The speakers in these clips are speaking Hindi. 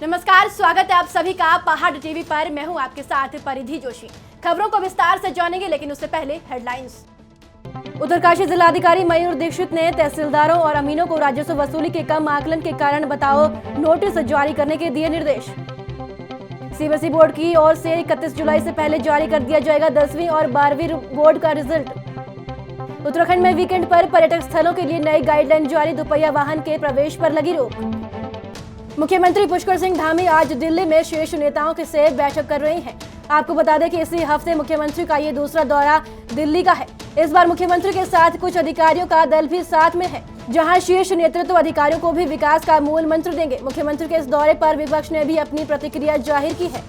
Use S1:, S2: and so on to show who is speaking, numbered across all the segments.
S1: नमस्कार, स्वागत है आप सभी का पहाड़ टीवी पर। मैं हूं आपके साथ परिधि जोशी। खबरों को विस्तार से जानेंगे, लेकिन उससे पहले हेडलाइंस। उत्तरकाशी जिलाधिकारी मयूर दीक्षित ने तहसीलदारों और अमीनों को राजस्व वसूली के कम आकलन के कारण बताओ नोटिस जारी करने के दिए निर्देश। सीबीएसई बोर्ड की ओर से 31 जुलाई से पहले जारी कर दिया जाएगा 10वीं और 12वीं बोर्ड का रिजल्ट। उत्तराखंड में वीकेंड पर पर्यटक स्थलों के लिए नई गाइडलाइन जारी, दोपहिया वाहन के प्रवेश पर लगी रोक। मुख्यमंत्री पुष्कर सिंह धामी आज दिल्ली में शीर्ष नेताओं के से बैठक कर रहे हैं। आपको बता दें कि इसी हफ्ते मुख्यमंत्री का ये दूसरा दौरा दिल्ली का है। इस बार मुख्यमंत्री के साथ कुछ अधिकारियों का दल भी साथ में है, जहां शीर्ष नेतृत्व अधिकारियों को भी विकास का मूल मंत्र देंगे। मुख्यमंत्री के इस दौरे पर विपक्ष ने भी अपनी प्रतिक्रिया जाहिर की है।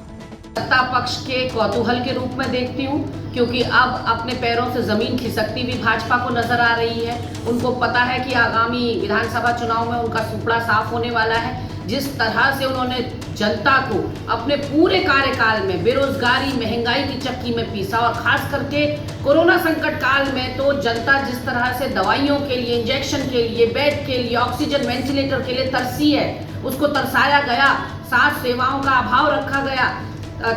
S2: सत्ता पक्ष के कौतूहल के रूप में देखती हूँ, क्योंकि अब अपने पैरों से जमीन खिसकती भी भाजपा को नजर आ रही है। उनको पता है कि आगामी विधानसभा चुनाव में उनका सुपड़ा साफ होने वाला है। जिस तरह से उन्होंने जनता को अपने पूरे कार्यकाल में बेरोजगारी, महंगाई की चक्की में पीसा, और खास करके कोरोना संकट काल में तो जनता जिस तरह से दवाइयों के लिए, इंजेक्शन के लिए, बेड के लिए, ऑक्सीजन वेंटिलेटर के लिए तरसी है, उसको तरसाया गया। स्वास्थ्य सेवाओं का अभाव रखा गया।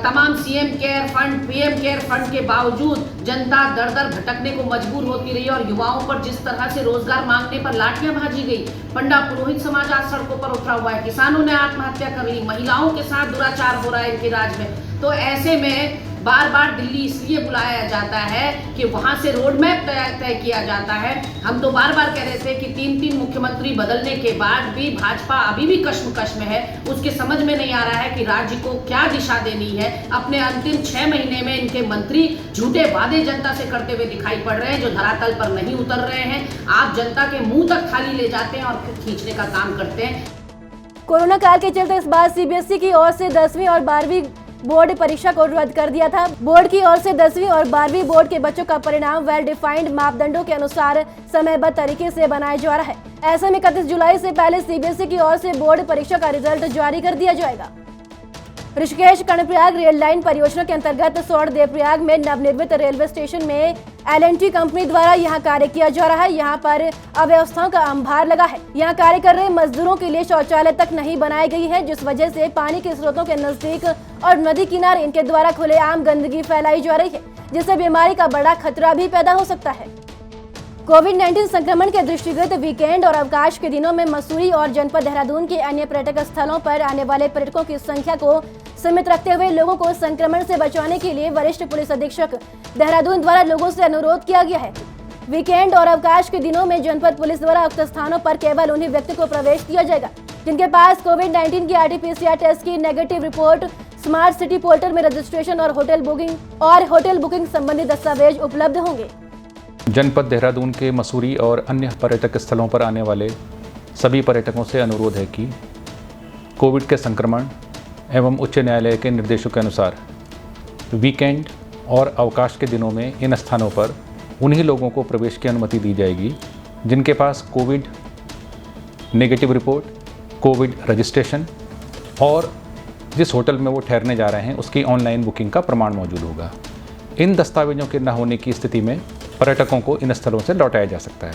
S2: तमाम CM care fund, PM care fund के बावजूद जनता दर दर भटकने को मजबूर होती रही, और युवाओं पर जिस तरह से रोजगार मांगने पर लाठियां भाजी गई। पंडा पुरोहित समाज आज सड़कों पर उतरा हुआ है। किसानों ने आत्महत्या कर ली। महिलाओं के साथ दुराचार हो रहा है इनके राज में। तो ऐसे में बार बार दिल्ली इसलिए बुलाया जाता है कि वहां से रोड मैप तय किया जाता है। हम तो बार बार कह रहे थे कि 3 मुख्यमंत्री बदलने के बाद भी भाजपा अभी भी कश्मकश में है। उसके समझ में नहीं आ रहा है कि राज्य को क्या दिशा देनी है। अपने अंतिम 6 महीने में इनके मंत्री झूठे वादे जनता से करते हुए दिखाई पड़ रहे हैं, जो धरातल पर नहीं उतर रहे हैं। आप जनता के मुंह तक थाली ले जाते हैं और फिर खींचने का काम करते हैं।
S1: कोरोना काल के चलते इस बार सीबीएसई की ओर से 10वीं और 12वीं बोर्ड परीक्षा को रद्द कर दिया था। बोर्ड की ओर से 10वीं और 12वीं बोर्ड के बच्चों का परिणाम वेल डिफाइंड मापदंडों के अनुसार समयबद्ध तरीके से बनाया जा रहा है। ऐसे में 31 जुलाई से पहले सीबीएसई की ओर से बोर्ड परीक्षा का रिजल्ट जारी कर दिया जाएगा। ऋषिकेश कर्णप्रयाग रेल लाइन परियोजना के अंतर्गत सौड़ देवप्रयाग में नवनिर्मित रेलवे स्टेशन में L&T कंपनी द्वारा यहां कार्य किया जा रहा है। यहां पर अव्यवस्थाओं का अंबार लगा है। यहां कार्य कर रहे मजदूरों के लिए शौचालय तक नहीं बनाई गई है, जिस वजह से पानी के स्रोतों के नजदीक और नदी किनारे इनके द्वारा खुलेआम गंदगी फैलाई जा रही है, जिससे बीमारी का बड़ा खतरा भी पैदा हो सकता है। कोविड-19 संक्रमण के दृष्टिगत वीकेंड और अवकाश के दिनों में मसूरी और जनपद देहरादून के अन्य पर्यटक स्थलों पर आने वाले पर्यटकों की संख्या को सीमित रखते हुए लोगों को संक्रमण से बचाने के लिए वरिष्ठ पुलिस अधीक्षक देहरादून द्वारा लोगों से अनुरोध किया गया है। वीकेंड और अवकाश के दिनों में जनपद पुलिस द्वारा उक्त स्थानों पर केवल उन्हीं व्यक्ति को प्रवेश दिया जाएगा जिनके पास कोविड-19 की RT-PCR टेस्ट की negative report, smart city portal में रजिस्ट्रेशन और होटल बुकिंग संबंधी दस्तावेज उपलब्ध होंगे।
S3: जनपद देहरादून के मसूरी और अन्य पर्यटक स्थलों पर आने वाले सभी पर्यटकों से अनुरोध है कि कोविड के संक्रमण एवं उच्च न्यायालय के निर्देशों के अनुसार वीकेंड और अवकाश के दिनों में इन स्थानों पर उन्हीं लोगों को प्रवेश की अनुमति दी जाएगी जिनके पास covid negative report, covid registration और जिस होटल में वो ठहरने जा रहे हैं उसकी ऑनलाइन बुकिंग का प्रमाण मौजूद होगा। इन दस्तावेजों के न होने की स्थिति में पर्यटकों को इन स्थलों से लौटाया जा सकता है।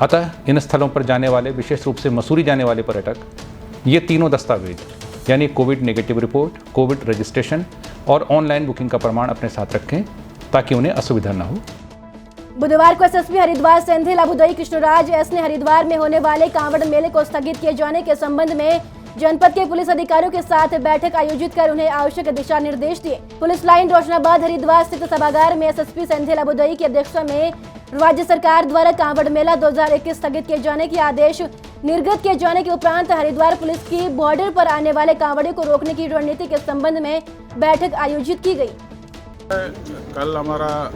S3: अतः इन स्थलों पर जाने वाले, विशेष रूप से मसूरी जाने वाले पर्यटक ये तीनों दस्तावेज यानी Covid negative report, covid registration और ऑनलाइन बुकिंग का प्रमाण अपने साथ रखें ताकि उन्हें असुविधा न हो।
S1: बुधवार को एसएसपी हरिद्वार सेंथिल अबुदई कृष्णराज एस ने हरिद्वार में होने वाले कांवड़ मेले को स्थगित किए जाने के संबंध में जनपद के पुलिस अधिकारियों के साथ बैठक आयोजित कर उन्हें आवश्यक दिशा निर्देश दिए। पुलिस लाइन रोशनाबाद हरिद्वार स्थित सभागार में एसएसपी सेंथिल अबुदई की अध्यक्षता में राज्य सरकार द्वारा कांवड़ मेला 2021 स्थगित किए जाने के आदेश निर्गत किए जाने के उपरांत हरिद्वार पुलिस की बॉर्डर पर आने वाले कांवड़ियों को रोकने की रणनीति के संबंध में बैठक आयोजित की गई।
S4: कल हमारा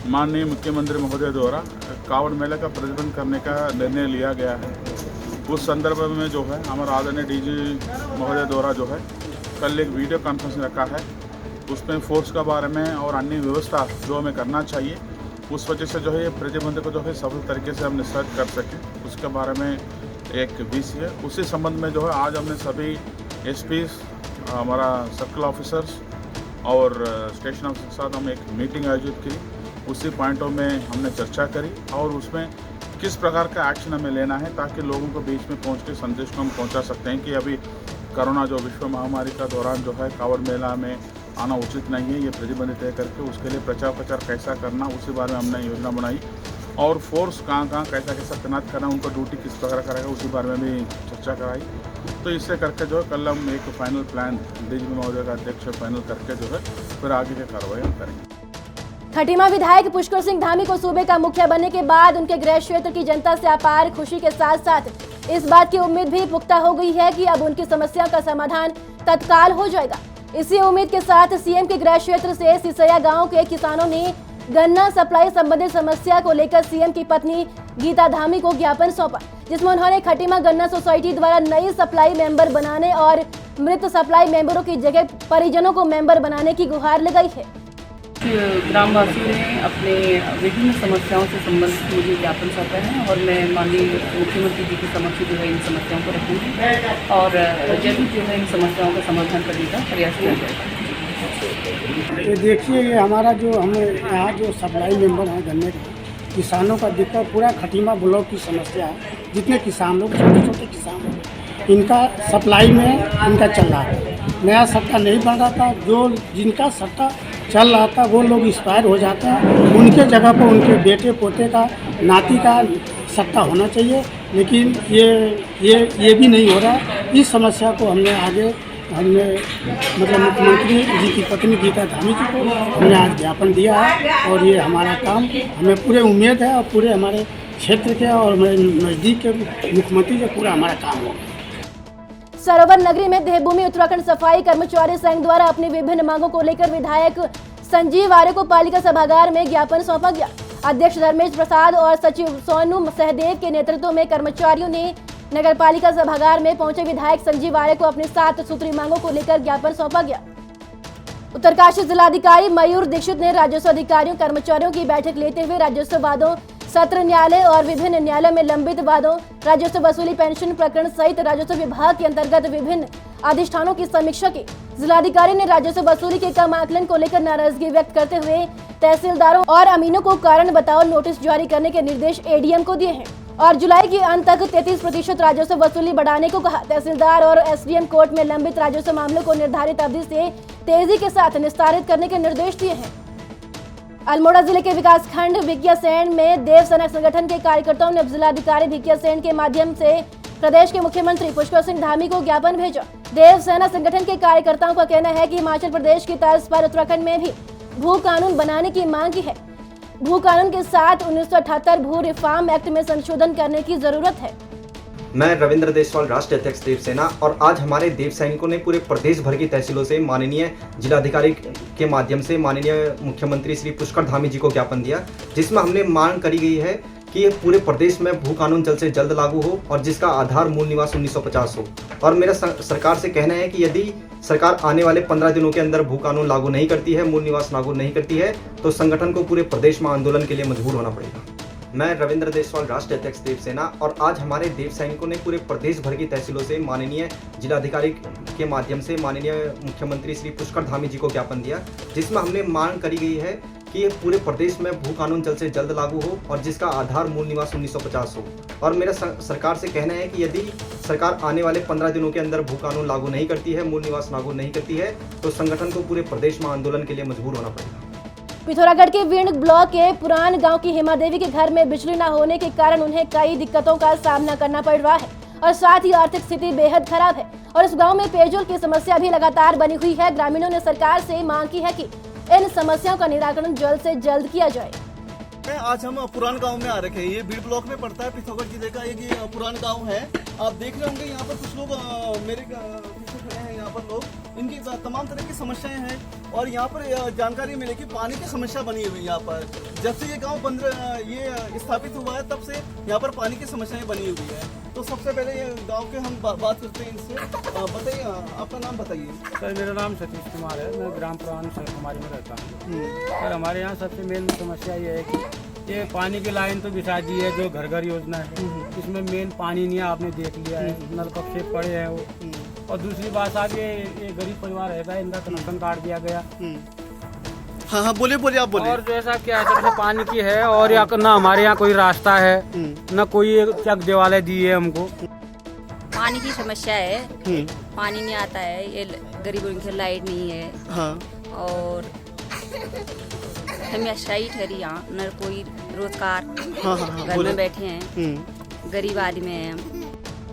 S4: माननीय मुख्यमंत्री महोदय द्वारा कांवड़ मेले का प्रतिबंध करने का निर्णय लिया गया है। उस संदर्भ में जो है हमारा आदरणीय डीजी महोदय द्वारा जो है कल एक वीडियो कॉन्फ्रेंस रखा है। उसमें फोर्स के बारे में और अन्य व्यवस्था जो हमें करना चाहिए, उस वजह से जो है ये प्रतिबंध को जो है सफल तरीके से हम निष्पादित कर सकें, उसके बारे में एक विषय है। उसी संबंध में जो है आज हमने सभी एसपीज, हमारा सर्कल ऑफिसर्स और स्टेशन ऑफिसर के साथ हम एक मीटिंग आयोजित की। उसी पॉइंटों में हमने चर्चा करी और उसमें किस प्रकार का एक्शन हमें लेना है ताकि लोगों को बीच में पहुंच के संदेश को हम पहुंचा सकते हैं कि अभी कोरोना जो विश्व महामारी का दौरान जो है कांवड़ मेला में आना उचित नहीं है, ये प्रतिबंध तय करके उसके लिए प्रचार प्रचार कैसा करना उसी बारे में हमने योजना बनाई और फोर्स कहाँ कैसा तैनात करना, उनको ड्यूटी किस प्रकार करेगा उसी बारे में भी चर्चा कराई। तो इससे करके जो है कल हम एक फाइनल प्लान डीजीपी महोदय का अध्यक्ष फाइनल करके जो है फिर आगे की कार्रवाई हम करेंगे।
S1: खटीमा विधायक पुष्कर सिंह धामी को सूबे का मुखिया बनने के बाद उनके गृह क्षेत्र की जनता से अपार खुशी के साथ साथ इस बात की उम्मीद भी पुख्ता हो गई है कि अब उनकी समस्या का समाधान तत्काल हो जाएगा। इसी उम्मीद के साथ सीएम के गृह क्षेत्र से सिसैया गांव के किसानों ने गन्ना सप्लाई संबंधित समस्या को लेकर सीएम की पत्नी गीता धामी को ज्ञापन सौंपा, जिसमें उन्होंने खटीमा गन्ना सोसाइटी द्वारा नई सप्लाई मेंबर बनाने और मृत सप्लाई मेंबरों की जगह परिजनों को मेंबर बनाने की गुहार लगाई है।
S5: ग्रामवासियों ने अपने विभिन्न समस्याओं से संबंधित मुझे ज्ञापन सौंपे हैं और मैं माननीय मुख्यमंत्री जी के समक्ष जो है इन समस्याओं को रखूँगी और जल्द जो है इन समस्याओं का समाधान करने का प्रयास किया जाएगा।
S6: ये देखिए, ये हमारा जो हमें यहाँ जो सप्लाई मेंबर हैं गन्ने के किसानों का दिक्कत पूरा खटीमा ब्लॉक की समस्या है। जितने किसान लोग छोटे छोटे किसान लोग इनका सप्लाई में इनका चल रहा था, नया सट्टा नहीं बन रहा था। जो जिनका सट्टा चल रहा था वो लोग एक्सपायर हो जाते हैं, उनके जगह पर उनके बेटे पोते का नाती का सट्टा होना चाहिए, लेकिन ये भी नहीं हो रहा। इस समस्या को हमने मतलब मुख्यमंत्री जी की पत्नी गीता धामी जी को हमने आज ज्ञापन दिया है और ये हमारा काम हमें पूरे उम्मीद है और पूरे हमारे क्षेत्र के और हमारे नज़दीक के मुख्यमंत्री से पूरा हमारा काम होगा।
S1: सरोवर नगरी में देवभूमि उत्तराखंड सफाई कर्मचारी संघ द्वारा अपनी विभिन्न मांगों को लेकर विधायक संजीव आर्य को पालिका सभागार में ज्ञापन सौंपा गया। अध्यक्ष धर्मेश प्रसाद और सचिव सोनू सहदेव के नेतृत्व में कर्मचारियों ने नगर पालिका सभागार में पहुंचे विधायक संजीव आर्य को अपनी 7 सूत्री मांगों को लेकर ज्ञापन सौंपा गया। उत्तरकाशी जिलाधिकारी मयूर दीक्षित ने राजस्व अधिकारियों कर्मचारियों की बैठक लेते हुए राजस्व वादों, सत्र न्यायालय और विभिन्न न्यायालयों में लंबित वादों, राजस्व वसूली पेंशन प्रकरण सहित राजस्व विभाग के अंतर्गत विभिन्न अधिष्ठानों की समीक्षा की। जिलाधिकारी ने राजस्व वसूली के कम आकलन को लेकर नाराजगी व्यक्त करते हुए तहसीलदारों और अमीनों को कारण बताओ नोटिस जारी करने के निर्देश एडीएम को दिए हैं और जुलाई के अंत तक 33% राजस्व वसूली बढ़ाने को कहा। तहसीलदार और एसडीएम कोर्ट में लंबित राजस्व मामलों को निर्धारित अवधि से तेजी के साथ निस्तारित करने के निर्देश दिए हैं। अल्मोड़ा जिले के विकासखंड भिकियासैंण में देव सेना संगठन के कार्यकर्ताओं ने जिलाधिकारी भिकियासैंण के माध्यम से प्रदेश के मुख्यमंत्री पुष्कर सिंह धामी को ज्ञापन भेजा। देव सेना संगठन के कार्यकर्ताओं का कहना है कि हिमाचल प्रदेश की तर्ज पर उत्तराखंड में भी भू कानून बनाने की मांग की है। भू कानून के साथ 1978 भू रिफॉर्म एक्ट में संशोधन करने की जरूरत है।
S7: मैं रविंद्र देसवाल, राष्ट्रीय अध्यक्ष देव सेना, और आज हमारे देव सैनिकों ने पूरे प्रदेश भर की तहसीलों से माननीय जिलाधिकारी के माध्यम से माननीय मुख्यमंत्री श्री पुष्कर धामी जी को ज्ञापन दिया, जिसमें हमने मांग करी गई है कि पूरे प्रदेश में भू कानून जल्द से जल्द लागू हो और जिसका आधार मूल निवास 1950 हो। और मेरा सरकार से कहना है कि यदि सरकार आने वाले 15 दिनों के अंदर भू कानून लागू नहीं करती है, मूल निवास लागू नहीं करती है, तो संगठन को पूरे प्रदेश में आंदोलन के लिए मजबूर होना पड़ेगा। मैं रविंद्र देसवाल, राष्ट्रीय अध्यक्ष देव सेना, और आज हमारे देव सैनिकों ने पूरे प्रदेश भर की तहसीलों से माननीय जिलाधिकारी के माध्यम से माननीय मुख्यमंत्री श्री पुष्कर धामी जी को ज्ञापन दिया, जिसमें हमने मांग करी गई है कि पूरे प्रदेश में भू कानून जल्द से जल्द लागू हो और जिसका आधार मूल निवास 1950 हो। और मेरा सरकार से कहना है कि यदि सरकार आने वाले 15 दिनों के अंदर भू कानून लागू नहीं करती है, मूल निवास लागू नहीं करती है, तो संगठन को पूरे प्रदेश में आंदोलन के लिए मजबूर होना पड़ेगा।
S1: पिथौरागढ़ के वीण ब्लॉक के पुरान गांव की हेमा देवी के घर में बिजली न होने के कारण उन्हें कई दिक्कतों का सामना करना पड़ रहा है और साथ ही आर्थिक स्थिति बेहद खराब है और इस गांव में पेयजल की समस्या भी लगातार बनी हुई है। ग्रामीणों ने सरकार से मांग की है कि इन समस्याओं का निराकरण जल्द से जल्द किया जाए।
S8: आज हम पुरान गांव में आ रखे हैं। ये बीड़ ब्लॉक में पड़ता है, पिथौरागढ़ जिले का एक ये पुरान गांव है। आप देख रहे होंगे यहाँ पर कुछ लोग मेरे पीछे खड़े हैं। यहाँ पर लोग, इनकी तमाम तरह की समस्याएं हैं और यहाँ पर जानकारी मिली कि पानी की समस्या बनी हुई है। यहाँ पर जब से ये गांव ये स्थापित हुआ है तब से यहाँ पर पानी की समस्याएं बनी हुई है। तो सबसे पहले ये गांव के हम बात करते हैं इनसे। बताइए, आपका नाम बताइए।
S9: सर, मेरा नाम सतीश कुमार है। मैं ग्राम प्रधान कुमारी में रहता हूँ। सर, हमारे यहाँ सबसे मेन समस्या ये है कि ये पानी की लाइन तो बिछा दी है, जो घर घर योजना है, इसमें मेन पानी नहीं है। आपने देख लिया है, नलकूप से पड़े हैं वो। और दूसरी बात आगे, ये गरीब परिवार रहता है, इनका कनेक्शन काट दिया गया।
S8: हाँ हाँ, बोलिए आप बोलिए।
S9: और जैसा क्या है, पानी की है और ना हमारे यहाँ कोई रास्ता है, ना कोई चक देवालय दी है हमको।
S10: पानी की समस्या है, पानी नहीं आता है, ये गरीबों की लाइट नहीं है।
S8: हाँ।
S10: और हमेशा ही ठहरी यहाँ, न कोई रोजगार, घर में बैठे हैं, गरीब आदमी हैं हम।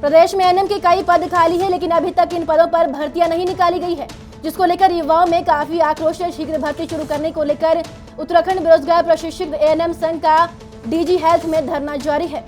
S1: प्रदेश में एएनएम के कई पद खाली है, लेकिन अभी तक इन पदों पर भर्तियां नहीं निकाली गई है, जिसको लेकर युवाओं में काफी आक्रोश है। शीघ्र भर्ती शुरू करने को लेकर उत्तराखंड बेरोजगार प्रशिक्षित एएनएम संघ का डीजी हेल्थ में धरना जारी है।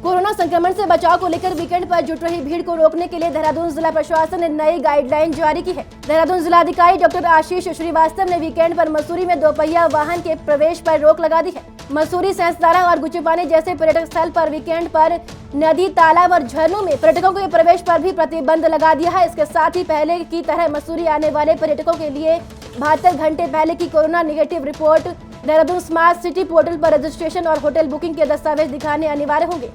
S1: कोरोना संक्रमण से बचाव को लेकर वीकेंड पर जुट रही भीड़ को रोकने के लिए देहरादून जिला प्रशासन ने नई गाइडलाइन जारी की है। देहरादून जिलाधिकारी डॉक्टर आशीष श्रीवास्तव ने वीकेंड पर मसूरी में दोपहिया वाहन के प्रवेश पर रोक लगा दी है। मसूरी, सैंसदारा और गुच्चीपानी जैसे पर्यटक स्थल पर वीकेंड पर नदी, तालाब और झरनों में पर्यटकों के प्रवेश पर भी प्रतिबंध लगा दिया है। इसके साथ ही पहले की तरह मसूरी आने वाले पर्यटकों के लिए 72 घंटे पहले की corona negative report, Dehradun smart city portal पर रजिस्ट्रेशन और होटल बुकिंग के दस्तावेज दिखाने अनिवार्य होंगे।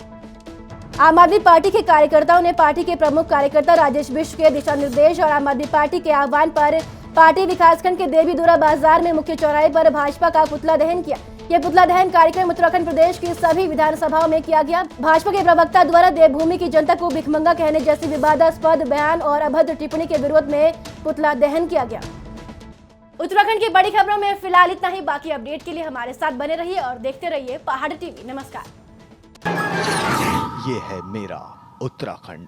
S1: आम आदमी पार्टी के कार्यकर्ताओं ने पार्टी के प्रमुख कार्यकर्ता राजेश बिष्ट के दिशा निर्देश और आम आदमी पार्टी के आह्वान पर पार्टी विकासखंड के देवीदुरा बाजार में मुख्य चौराहे पर भाजपा का पुतला दहन किया। यह पुतला दहन कार्यक्रम उत्तराखंड प्रदेश की सभी विधानसभाओं में किया गया। भाजपा के प्रवक्ता द्वारा देवभूमि की जनता को भिखमंगा कहने जैसी विवादास्पद बयान और अभद्र टिप्पणी के विरोध में पुतला दहन किया गया। उत्तराखंड की बड़ी खबरों में फिलहाल इतना ही। बाकी अपडेट के लिए हमारे साथ बने रहिए और देखते रहिए पहाड़ी टीवी। नमस्कार।
S11: ये है मेरा उत्तराखंड।